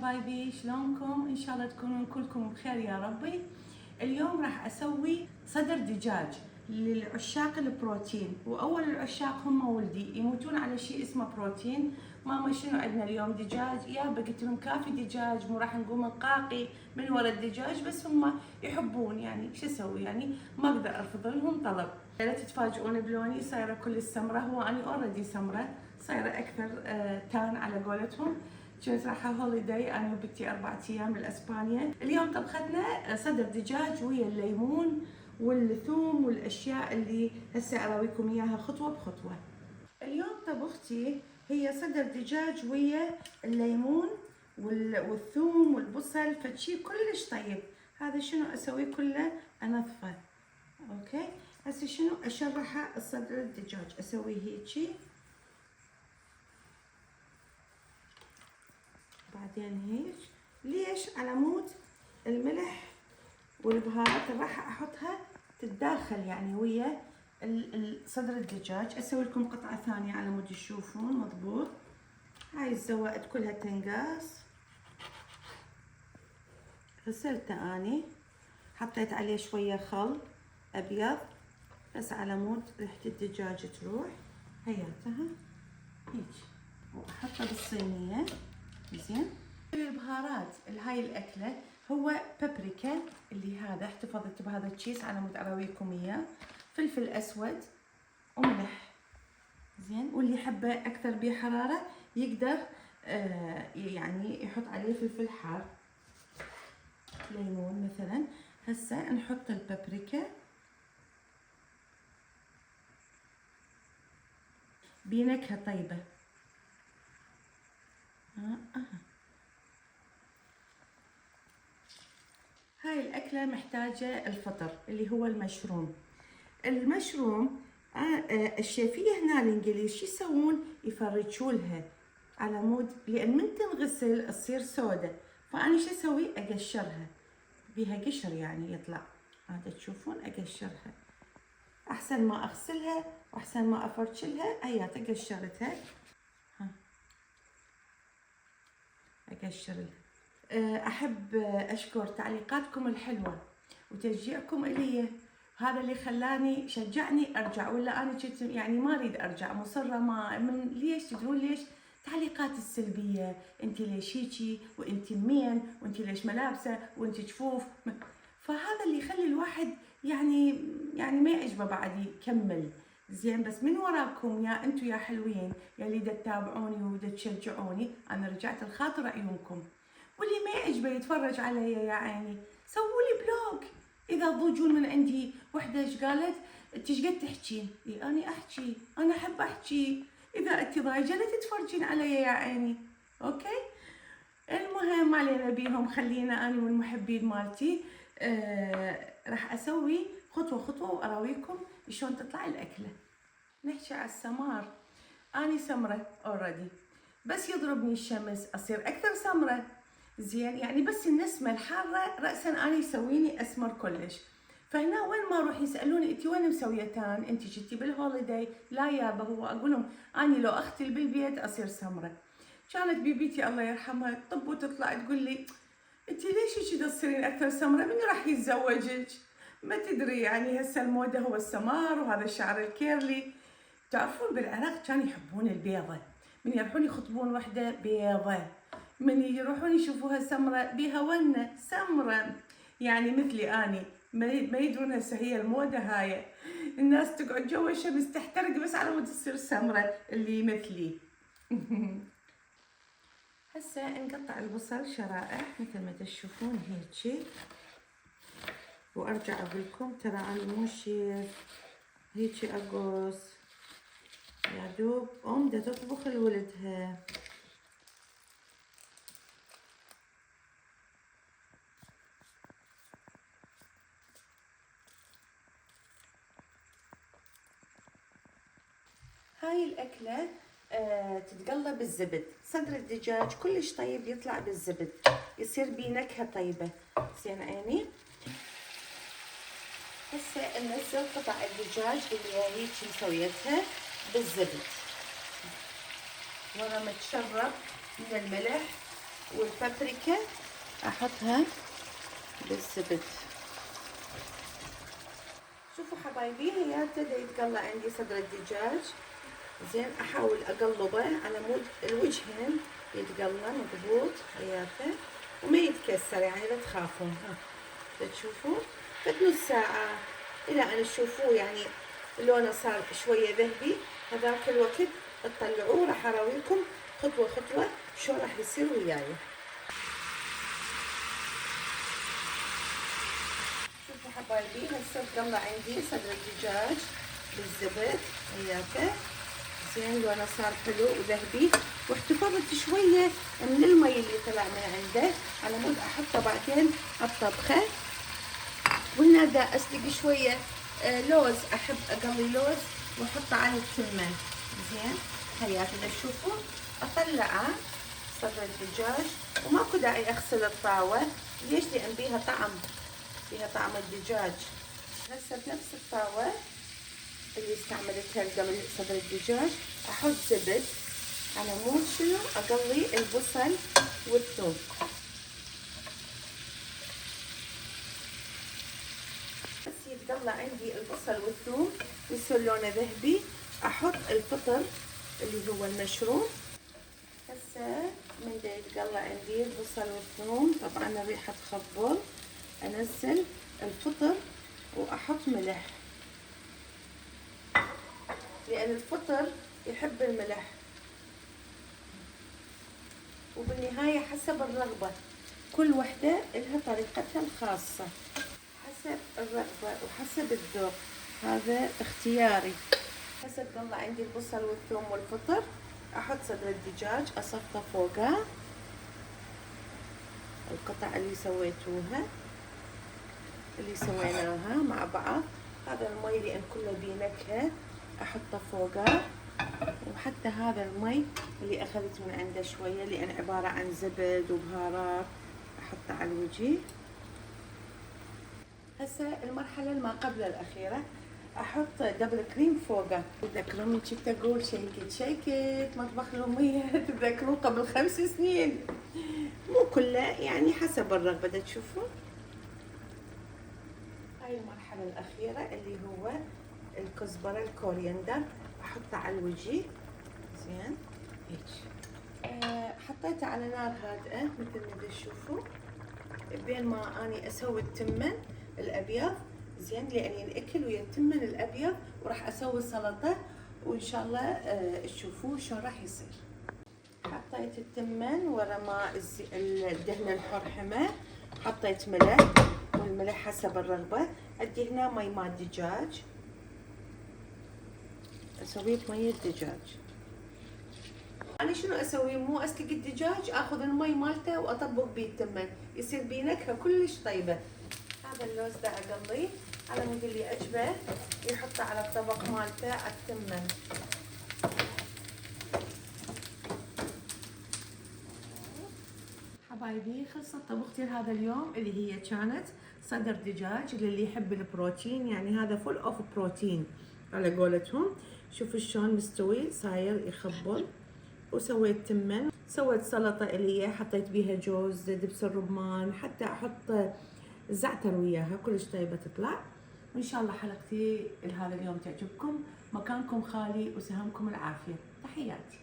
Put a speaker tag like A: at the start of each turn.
A: حبايبي، شلونكم؟ ان شاء الله تكونون كلكم بخير يا ربي. اليوم راح اسوي صدر دجاج للعشاق البروتين، واول العشاق هم ولدي يموتون على شيء اسمه بروتين. ماما شنو عندنا اليوم؟ دجاج. يابا قلت لهم كافي دجاج، مو راح نقوم نقاقي من ورا الدجاج، بس هم يحبون، يعني شو اسوي؟ يعني ما اقدر ارفض لهم طلب. لا تتفاجئون بلوني، صايره كل السمره، هو انا اوريدي سمره، صايره اكثر تان على قولتهم. كنت رايحه هوليداي انا وبنتي 4 ايام لاسبانيا. اليوم طبختنا صدر دجاج ويا الليمون والثوم والاشياء اللي هسه اراويكم اياها خطوه بخطوه. اليوم طبختي هي صدر دجاج ويا الليمون والثوم والبصل، فشي كلش طيب. هذا شنو اسوي؟ كله انظفه. اوكي، هسه شنو اشرحه؟ الصدر الدجاج اسويه هيجي، بعدين هيك. ليش؟ على مود الملح والبهارات اللي راح احطها تتداخل يعني ويا صدر الدجاج. اسوي لكم قطعه ثانيه على مود تشوفون مضبوط. هاي الزوائد كلها تنقاص، غسلته اني، حطيت عليه شويه خل ابيض بس على مود ريحه الدجاج تروح. هياتها هيك، واحطها بالصينيه. زين، البهارات لهاي الاكله هو بابريكا، اللي هذا احتفظت بهذا الكيس على مود اراويكم اياه، فلفل اسود وملح. زين، واللي يحبه اكثر بحراره يقدر يعني يحط عليه فلفل حار. ليمون مثلا. هسه نحط البابريكا بنكهه طيبه. هاي الأكلة محتاجة الفطر اللي هو المشروم. المشروم الشيفية هنا الإنجليز شو يسوون؟ يفرجولها على مود، لأن من تنغسل تصير سودة، فأنا شو أسوي؟ أقشرها بيها قشر يعني يطلع. هذا تشوفون أقشرها، أحسن ما أغسلها وأحسن ما أفرشلها. هيا قشرتها، أقشرها. أحب أشكر تعليقاتكم الحلوة وتشجيعكم إلي، هذا اللي خلاني شجعني أرجع، ولا أنا كنت يعني ما أريد أرجع، مصرة ما من. ليش تدرون ليش؟ تعليقات السلبية، أنت ليش هيجي، وأنت مين، وأنت ليش ملابسة، وأنت جفوف. فهذا اللي يخلي الواحد يعني ما يعجبه بعد يكمل. زين، بس من وراكم يا انتم يا حلوين يا اللي تتابعوني وتشجعوني، انا رجعت الخاطر عيونكم. واللي ما يعجبه يتفرج علي يا عيني، سووا لي بلوك. اذا تضوجون من عندي وحده ايش قالت؟ انت ايش قد تحكين؟ اي انا احكي، انا احب احكي. اذا انت ضايجه لا تتفرجين علي يا عيني. اوكي، المهم ما علينا بيهم، خلينا انا والمحبين مالتي. راح اسوي خطوه خطوه واراويكم شلون تطلع الاكله. نحكي على السمار. اني سمره اوريدي، بس يضربني الشمس اصير اكثر سمره. زين، يعني بس النسمه الحاره راسا اني يسويني اسمر كلش. فهنا وين ما اروح يسالوني انت وين مسويه تان؟ انت جيتي بالهوليداي؟ لا يابا، هو اقول لهم اني لو اختل بالبيت اصير سمره. كانت بيبيتي الله يرحمها طب وتطلع تقول لي انت ليش هيك تصيرين اكثر سمره؟ من راح يتزوجك؟ ما تدري يعني هسه الموضه هو السمار وهذا الشعر الكيرلي. تعرفون بالعراق كانوا يحبون البيضه، من يروحون يخطبون وحده بيضه، من يروحون يشوفوها سمره بيها ونه سمره. يعني مثلي اني، ما يدرون هسه هي الموضه هاي، الناس تقعد جوا الشمس تحترق بس على مود تصير سمره اللي مثلي. هسه نقطع البصل شرائح مثل ما تشوفون هيجي، وارجع اقول لكم ترى انا مو شيف، هيجي اقص يا دوب دا تطبخ لولدها. هاي الأكلة تتقلى بالزبد. صدر الدجاج كلش طيب يطلع بالزبد، يصير بيه نكهة طيبة. زين عيني، هسه ننزل قطع الدجاج اللي هيك مسويتها بالزبد، ورا ما تشرب من الملح والبابريكا احطها بالزبد. شوفوا حبايبي، هي ابتدى يتقلى عندي صدر الدجاج. زين احاول اقلبه على مود الوجهين يتقلى مضبوط حياته وما يتكسر، يعني لا تخافون. ها تشوفوا فد نص ساعة الى ان تشوفوه يعني لونه صار شوية ذهبي. هذاك الوقت تطلعوه. راح اراويكم خطوة خطوة شلون راح يصير وياي. شوفوا حبايبي، هسه تقلى عندي صدر الدجاج بالزبد وياته. زين لونه صار حلو وذهبي، واحتفظت شويه من المي اللي طلع من عنده على مود احطه بعدين الطبخه. وهنا دا اسلق شويه لوز، احب اقلي لوز واحطه على التمه. زين حياتي تشوفوا اطلعه صدر الدجاج، وماكو داعي اغسل الطاوه. ليش؟ لان بيها طعم، فيها طعم الدجاج. هسه بنفس الطاوه اللي استعملتها لقلي صدر الدجاج احط زبد على مود شنو اقلي البصل والثوم. بس يتقلى عندي البصل والثوم ويصير لونه ذهبي، احط الفطر اللي هو المشروم. هسه من دا يتقلى عندي البصل والثوم، طبعا الريحه تخبل، انزل الفطر واحط ملح، لأن الفطر يحب الملح. وبالنهاية حسب الرغبة، كل وحدة لها طريقتها الخاصة، حسب الرغبة وحسب الذوق، هذا اختياري. هسه تطلع عندي البصل والثوم والفطر، أحط صدر الدجاج أصفطه فوقه، القطع اللي سويتوها اللي سويناها مع بعض. هذا المي لأن كله بنكهة احطه فوقه، وحتى هذا المي اللي اخذت من عنده شويه لان عباره عن زبد وبهارات احطه على الوجه. هسه المرحله ما قبل الاخيره احط دبل كريم فوقه. تذكروني كنت اقول شيكت مطبخ الاميه تتذكرون قبل 5 سنين. مو كله يعني حسب الرغبه. تشوفوا هاي المرحله الاخيره اللي هو الكزبره الكوريندر احطه على الوجه. زين هيك حطيته على نار هادئه مثل ما تشوفوا، بين ما اني اسوي التمن الابيض. زين لان ينأكل ويا التمن الابيض، وراح اسوي سلطه وان شاء الله تشوفوه شلون راح يصير. حطيت التمن ورا ما الدهن الحر حمى، حطيت ملح، والملح حسب الرغبه. عندي هنا مي مال دجاج، اسويه بمي الدجاج. انا شنو اسوي؟ مو اسلق الدجاج، اخذ المي مالته واطبق بيه التمن، يصير بيه نكهه كلش طيبه. هذا اللوز دا اقليه على مود اللي عجبه يحطه على الطبق مالته على التمن. حبايبي خلصت طبختي هذا اليوم اللي هي كانت صدر دجاج للي يحب البروتين، يعني هذا فول اوف بروتين على قولتهم. شوفوا شلون مستوي صاير يخبل. وسويت تمن، سويت سلطة اللي هي حطيت بيها جوز، دبس الرمان، حتى احط زعتر وياها، كلش طيبة تطلع. وان شاء الله حلقتي لهذا اليوم تعجبكم. مكانكم خالي وسهمكم العافية. تحياتي.